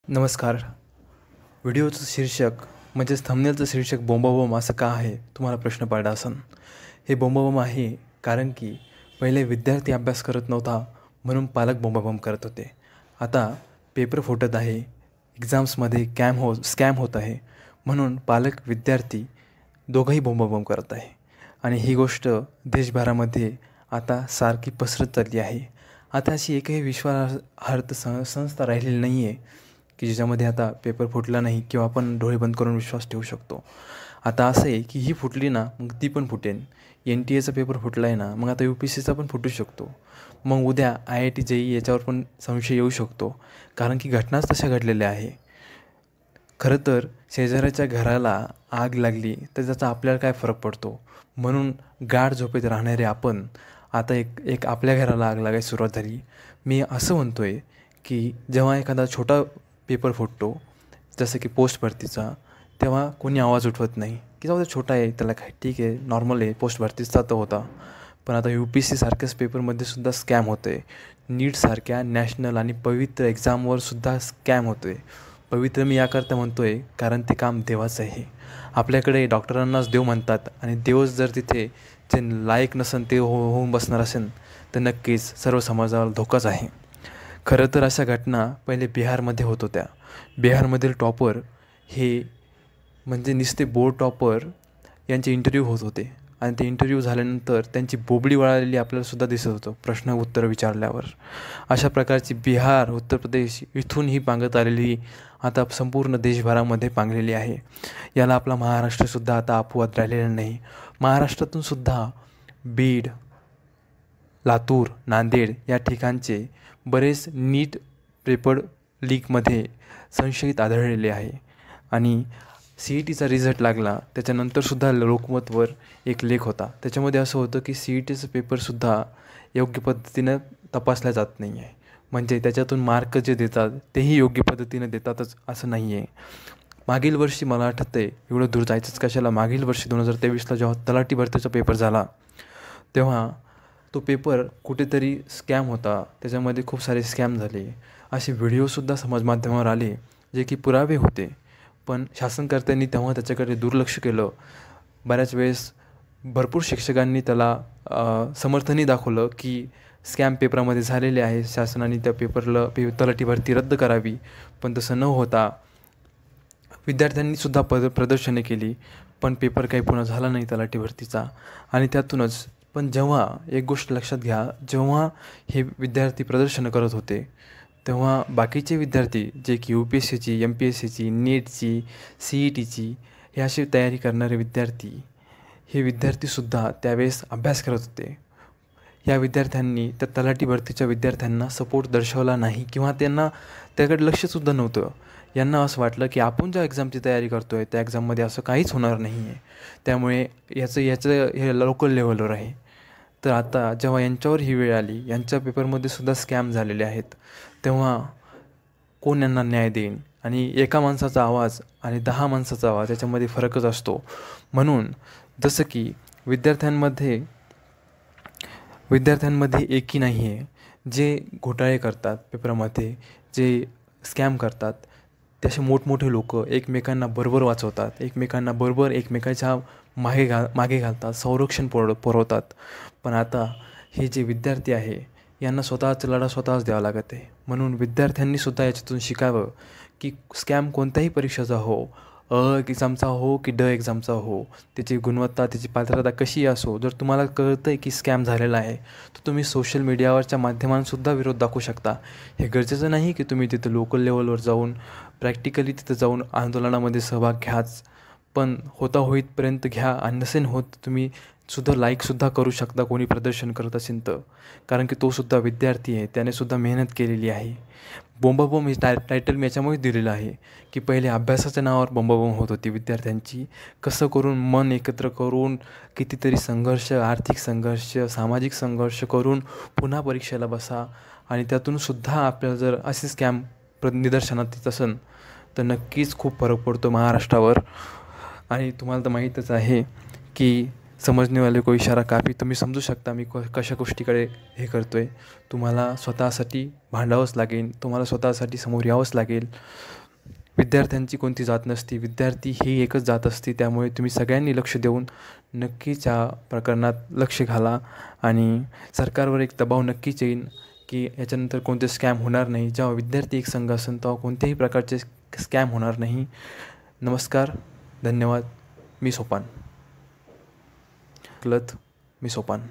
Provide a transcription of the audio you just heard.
नमस्कार. व्हिडिओचं शीर्षक म्हणजेच थंबनेलचं शीर्षक बोंबाबोंब असं का आहे? तुम्हाला प्रश्न पडला असेल. हे बोंबाबोंब आहे कारण की पहिले विद्यार्थी अभ्यास करत नव्हता म्हणून पालक बोंबाबोंब करत होते. आता पेपर फुटत आहे, एक्झाम्समध्ये स्कॅम होत आहे म्हणून पालक विद्यार्थी दोघंही बोंबाबोंब करत आहे. आणि ही गोष्ट देशभरामध्ये आता सारखी पसरत चालली आहे. आता अशी एकही विश्वासार्ह संस्था राहिलेली नाही आहे की ज्याच्यामध्ये आता पेपर फुटला नाही किंवा आपण डोळे बंद करून विश्वास ठेवू शकतो. आता असं आहे की ही फुटली ना मग ती पण फुटेन. NTA चा पेपर फुटला आहे ना मग आता UPSCचा पण फुटू शकतो. मग उद्या IIT JEE याच्यावर पण संशय येऊ शकतो कारण की घटनाच तशा घडलेल्या आहे. खरं तर शेजाऱ्याच्या घराला आग लागली तर त्याचा आपल्याला काय फरक पडतो? म्हणून गाढ झोपेत राहणारे आपण आता एक आपल्या घराला आग लागायला सुरुवात झाली. मी असं म्हणतो आहे की जेव्हा एखादा छोटा पेपर फुटतो जसं की पोस्ट भरतीचा, तेव्हा कोणी आवाज उठवत नाही की जाऊ दे छोटा आहे, त्याला काय ठीक आहे, नॉर्मल आहे, पोस्ट भरतीचा तर होता. पण आता UPSC सारख्याच पेपरमध्ये सुद्धा स्कॅम होतं आहे. नीटसारख्या नॅशनल आणि पवित्र एक्झामवर सुद्धा स्कॅम होतो आहे. पवित्र मी याकरता म्हणतो आहे कारण ते काम देवाचं आहे. आपल्याकडे डॉक्टरांनाच देव म्हणतात आणि देवच जर तिथे जे लायक नसेल ते होऊन बसणार असेल तर नक्कीच सर्व समाजाला धोकाच आहे. खरं तर अशा घटना पहिले बिहारमध्ये होत होत्या. बिहारमधील टॉपर हे म्हणजे नुसते बोर्ड टॉपर यांचे इंटरव्ह्यू होत होते आणि ते इंटरव्ह्यू झाल्यानंतर त्यांची बोबडी वळालेली आपल्यालासुद्धा दिसत होतं प्रश्न उत्तर विचारल्यावर. अशा प्रकारची बिहार, उत्तर प्रदेश इथूनही पांगत आलेली आता संपूर्ण देशभरामध्ये पांगलेली आहे. याला आपला महाराष्ट्रसुद्धा आता अपवाद राहिलेला नाही. महाराष्ट्रातूनसुद्धा बीड, लातूर, नांदेड या ठिकाणचे बरेच नीट पेपर लीकमध्ये संशयित आढळलेले आहे. आणि CETचा रिझल्ट लागला त्याच्यानंतरसुद्धा लोकमतवर एक लेख होता. त्याच्यामध्ये असं होतं की CETचं पेपरसुद्धा योग्य पद्धतीनं तपासल्या जात नाही आहे. म्हणजे त्याच्यातून मार्क जे देतात तेही योग्य पद्धतीनं देतातच असं नाही आहे. मागील वर्षी मला आठवतं आहे, एवढं दूर जायचंच कशाला, मागील वर्षी 2023ला जेव्हा तलाठी भरतीचा पेपर झाला तेव्हा तो पेपर कुठेतरी स्कॅम होता, त्याच्यामध्ये खूप सारे स्कॅम झाले असे व्हिडिओसुद्धा समाजमाध्यमावर आले जे की पुरावे होते. पण शासनकर्त्यांनी तेव्हा त्याच्याकडे दुर्लक्ष केलं. बऱ्याच वेळेस भरपूर शिक्षकांनी त्याला समर्थनही दाखवलं की स्कॅम पेपरामध्ये झालेले आहे, शासनाने त्या तलाठी भरती रद्द करावी. पण तसं न होता विद्यार्थ्यांनीसुद्धा प्रदर्शने केली पण पेपर काही पुन्हा झाला नाही तलाठी भरतीचा. आणि त्यातूनच पण जेव्हा एक गोष्ट लक्षात घ्या, जेव्हा हे विद्यार्थी प्रदर्शनं करत होते तेव्हा बाकीचे विद्यार्थी जे की UPSCची, MPSCची, नीटची, CETची हे अशी तयारी करणारे विद्यार्थी, हे विद्यार्थीसुद्धा त्यावेळेस अभ्यास करत होते. या विद्यार्थ्यांनी त्या तलाठी भरतीच्या विद्यार्थ्यांना सपोर्ट दर्शवला नाही किंवा त्यांना त्याकडे लक्षसुद्धा नव्हतं. यांना असं वाटलं की आपण ज्या एक्झामची तयारी करतो आहे त्या एक्झाममध्ये असं काहीच होणार नाही आहे, त्यामुळे याचं हे लोकल लेवलवर आहे. तर आता जेव्हा यांच्यावर ही वेळ आली, यांच्या पेपरमध्ये सुद्धा स्कॅम झालेले आहेत, तेव्हा कोण यांना न्याय देईन? आणि एका माणसाचा आवाज आणि 10 माणसाचा आवाज याच्यामध्ये फरकच असतो. म्हणून जसं की विद्यार्थ्यांमध्ये एकी नाही आहे. जे घोटाळे करतात पेपरामध्ये, जे स्कॅम करतात, तसे मोठमोठे लोक एकमेकांना बरोबर वाचवतात, एकमेकाच्या मागे घालतात, संरक्षण पुरवतात. पण आता हे जे विद्यार्थी आहे यांना स्वतःचा लढा स्वतःच द्यावा लागत आहे. म्हणून विद्यार्थ्यांनीसुद्धा याच्यातून शिकावं की स्कॅम कोणत्याही परीक्षेचा हो, एक्झामचा हो की एक्झामचा हो, त्याची गुणवत्ता, त्याची पात्रता कशी असो, जर तुम्हाला कळतं आहे की स्कॅम झालेला आहे तर तुम्ही सोशल मीडियावरच्या माध्यमांसुद्धा विरोध दाखवू शकता. हे गरजेचं नाही की तुम्ही तिथं लोकल लेवलवर जाऊन प्रॅक्टिकली तिथं जाऊन आंदोलनामध्ये सहभाग घ्याच, पण होईतपर्यंत घ्या आणि नसेल होत तुम्ही सुद्धा लाईकसुद्धा करू शकता कोणी प्रदर्शन करत असेल तर, कारण की तोसुद्धा विद्यार्थी आहे, त्यानेसुद्धा मेहनत केलेली आहे. बोंबाबोंब हे टायटल मी याच्यामुळे दिलेलं आहे की पहिले अभ्यासाच्या नावावर बोंबाबोंब होत होती विद्यार्थ्यांची. कसं करून मन एकत्र करून कितीतरी संघर्ष, आर्थिक संघर्ष, सामाजिक संघर्ष करून पुन्हा परीक्षेला बसा आणि त्यातूनसुद्धा आपल्याला जर असे स्कॅम निदर्शनात येत असेल तर नक्कीच खूप फरक पडतो महाराष्ट्रावर. आणि तुम्हाला तर माहीतच आहे की समझने वाले को इशारा काफी. तुम्ही समजू शकता मी कशा गोष्टीकडे हे करतो आहे. तुम्हाला स्वतःसाठी भांडावंच लागेल, तुम्हाला स्वतःसाठी समोर यावंच लागेल. विद्यार्थ्यांची कोणती जात नसती, विद्यार्थी ही एकच जात असते. त्यामुळे तुम्ही सगळ्यांनी लक्ष देऊन नक्कीच या प्रकरणात लक्ष घाला आणि सरकारवर एक दबाव नक्कीच येईल की याच्यानंतर कोणते स्कॅम होणार नाही. जेव्हा विद्यार्थी एक संघ असेल तेव्हा कोणत्याही प्रकारचे स्कॅम होणार नाही. नमस्कार, धन्यवाद. मी सोपान. मी सोपान.